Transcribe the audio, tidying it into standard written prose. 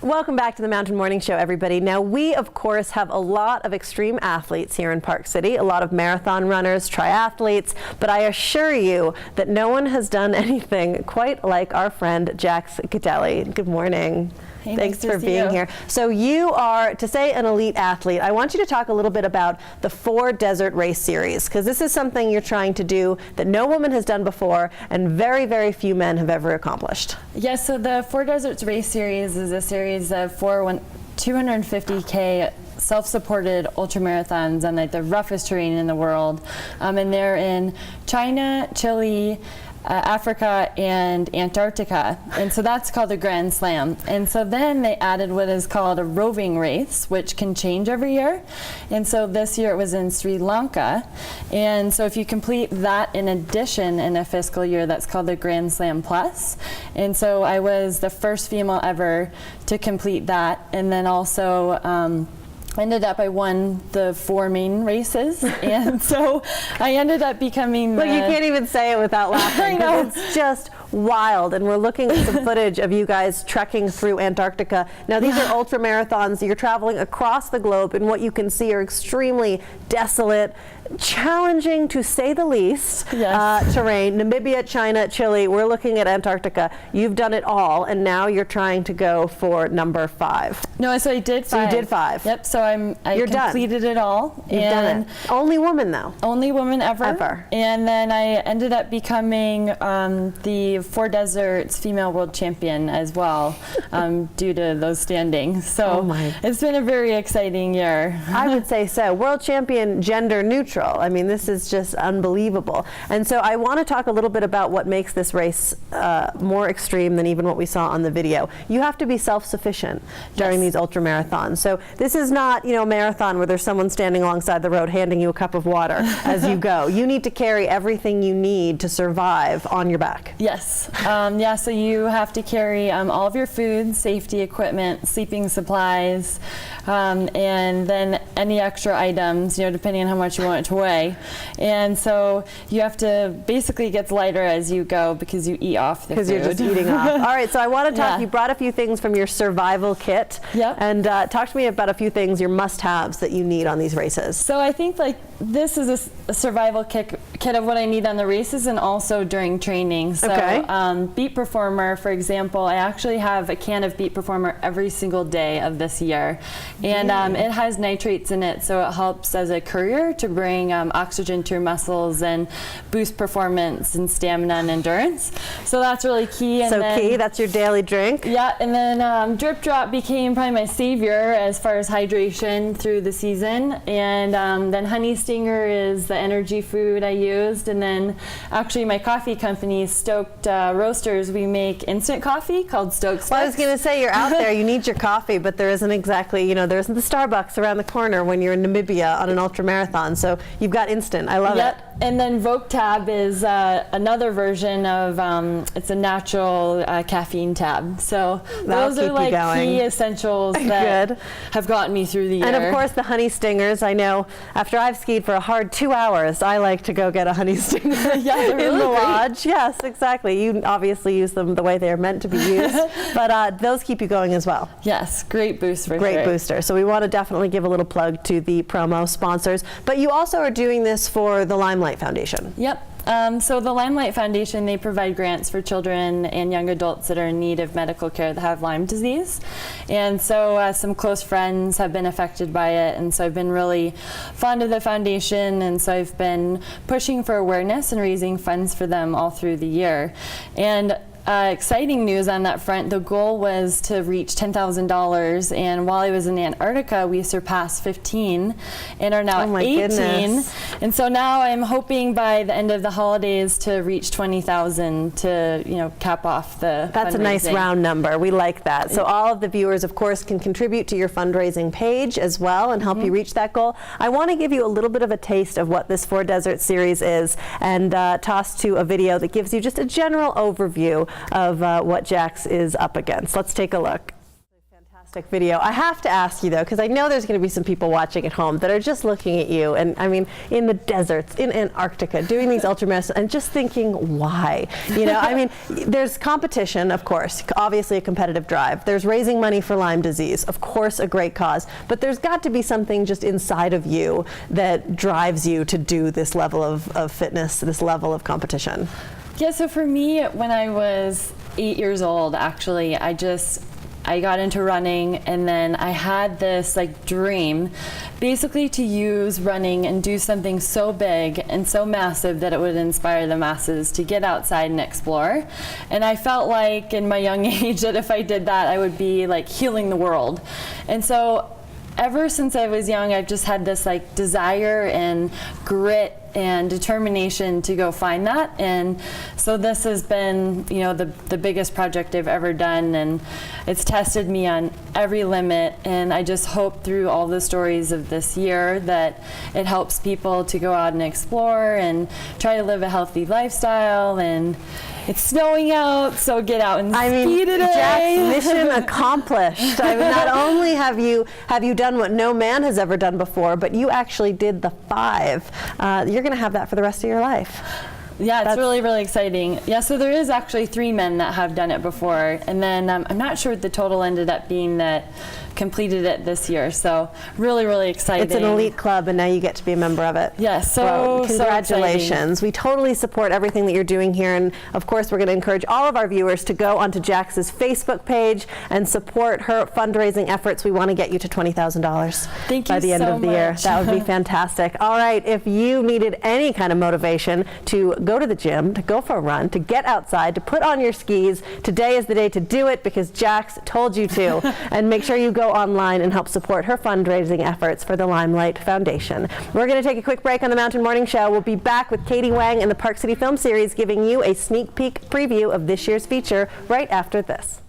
Welcome back to the Mountain Morning Show, everybody. Now, we, of course, have a lot of extreme athletes here in Park City, a lot of marathon runners, triathletes, but I assure you that no one has done anything quite like our friend Jax Mariash. Good morning. Hey, Thanks nice for being here. So you are, to say an elite athlete, I want you to talk a little bit about the 4 Desert Race Series, because this is something you're trying to do that no woman has done before and very, very few men have ever accomplished. Yes, so the 4 Deserts Race Series is a series of 4 250K self-supported ultramarathons on like the roughest terrain in the world. And they're in China, Chile, Africa, and Antarctica, and so that's called a Grand Slam. And so then they added what is called a roving race, which can change every year. And so this year it was in Sri Lanka. And so if you complete that in addition in a fiscal year, that's called the Grand Slam Plus. And so I was the first female ever to complete that, and then also I won the 4 main races, and so I ended up becoming Look, you can't even say it without laughing. I know. It's just wild, and we're looking at some footage of you guys trekking through Antarctica. Now, these are ultra marathons. You're traveling across the globe, and what you can see are extremely desolate, challenging to say the least, terrain. Namibia, China, Chile. We're looking at Antarctica. You've done it all, and now you're trying to go for number 5. No, so I did 5. So you did 5. Yep. So I completed it all. You've done it. Only woman, though. Only woman ever. And then I ended up becoming the 4 Deserts female world champion as well, due to those standings. So it's been a very exciting year. I would say so. World champion, gender neutral. I mean, this is just unbelievable. And so I want to talk a little bit about what makes this race more extreme than even what we saw on the video. You have to be self-sufficient during these ultra marathons. So this is not, a marathon where there's someone standing alongside the road handing you a cup of water as you go. You need to carry everything you need to survive on your back. Yes. So you have to carry all of your food, safety equipment, sleeping supplies, and then any extra items, depending on how much you want it to weigh. And so you have to basically get lighter as you go because you eat off the food. Because you're just eating off. All right, so I want to talk, you brought a few things from your survival kit. Yep. And talk to me about a few things, your must-haves that you need on these races. So I think this is a survival kit of what I need on the races and also during training. So Beat Performer, for example, I actually have a can of Beat Performer every single day of this year. And it has nitrates in it, so it helps as a courier to bring oxygen to your muscles and boost performance and stamina and endurance. So that's really key. And key, that's your daily drink? Yeah, and then Drip Drop became probably my savior as far as hydration through the season. And then Honey Stinger is the energy food I used. And then actually my coffee company, Stoked Roasters, we make instant coffee called Stoked. Well, I was going to say, you're out there, you need your coffee, but there isn't exactly, there isn't the Starbucks around the corner when you're in Namibia on an ultra marathon. So you've got instant. I love it. And then Vogue Tab is another version of, it's a natural caffeine tab. So those are like key essentials that have gotten me through the year. And of course the Honey Stingers. I know after I've skied for a hard 2 hours, I like to go get a Honey Stinger they're really in the great. lodge. Yes, exactly. You obviously use them the way they're meant to be used, but those keep you going as well. Yes, great boost for Great booster. So we want to definitely give a little plug to the promo sponsors. But you also are doing this for the Lifeline Foundation. Yep. So the Lifeline Foundation, they provide grants for children and young adults that are in need of medical care that have Lyme disease. And so some close friends have been affected by it, and so I've been really fond of the foundation, and so I've been pushing for awareness and raising funds for them all through the year. And exciting news on that front. The goal was to reach $10,000, and while I was in Antarctica, we surpassed 15 and are now at 18. Goodness. And so now I'm hoping by the end of the holidays to reach 20,000 to cap off the That's fundraising. a nice round number. We like that. So all of the viewers, of course, can contribute to your fundraising page as well and help you reach that goal. I want to give you a little bit of a taste of what this 4 Desert series is and toss to a video that gives you just a general overview of what Jax is up against. Let's take a look. Video. I have to ask you though, because I know there's going to be some people watching at home that are just looking at you, and I mean, in the deserts, in Antarctica, doing these ultramarathons, and just thinking, why? You know, I mean, there's competition, of course, obviously a competitive drive. There's raising money for Lyme disease, of course, a great cause. But there's got to be something just inside of you that drives you to do this level of fitness, this level of competition. Yeah. So for me, when I was 8 years old, actually, I got into running, and then I had this like dream basically to use running and do something so big and so massive that it would inspire the masses to get outside and explore. And I felt like in my young age that if I did that, I would be like healing the world. And so ever since I was young, I've just had this like desire and grit and determination to go find that. And so this has been, you know, the biggest project I've ever done, and it's tested me on every limit. And I just hope through all the stories of this year that it helps people to go out and explore and try to live a healthy lifestyle. And it's snowing out, so get out and ski today. Jax, mission accomplished. I mean, not only have you done what no man has ever done before, but you actually did the 5. You're going to have that for the rest of your life. Yeah, it's really, really exciting. Yeah, so there is actually 3 men that have done it before, and then I'm not sure what the total ended up being that completed it this year. So really, really exciting. It's an elite club, and now you get to be a member of it. Yes, well, congratulations. We totally support everything that you're doing here, and of course we're going to encourage all of our viewers to go onto Jax's Facebook page and support her fundraising efforts. We want to get you to $20,000 by the end of the year. That would be fantastic. All right, if you needed any kind of motivation to go to the gym, to go for a run, to get outside, to put on your skis, today is the day to do it because Jax told you to. And make sure you go online and help support her fundraising efforts for the Lifeline Foundation. We're going to take a quick break on the Mountain Morning Show. We'll be back with Katie Wang and the Park City Film Series, giving you a sneak peek preview of this year's feature right after this.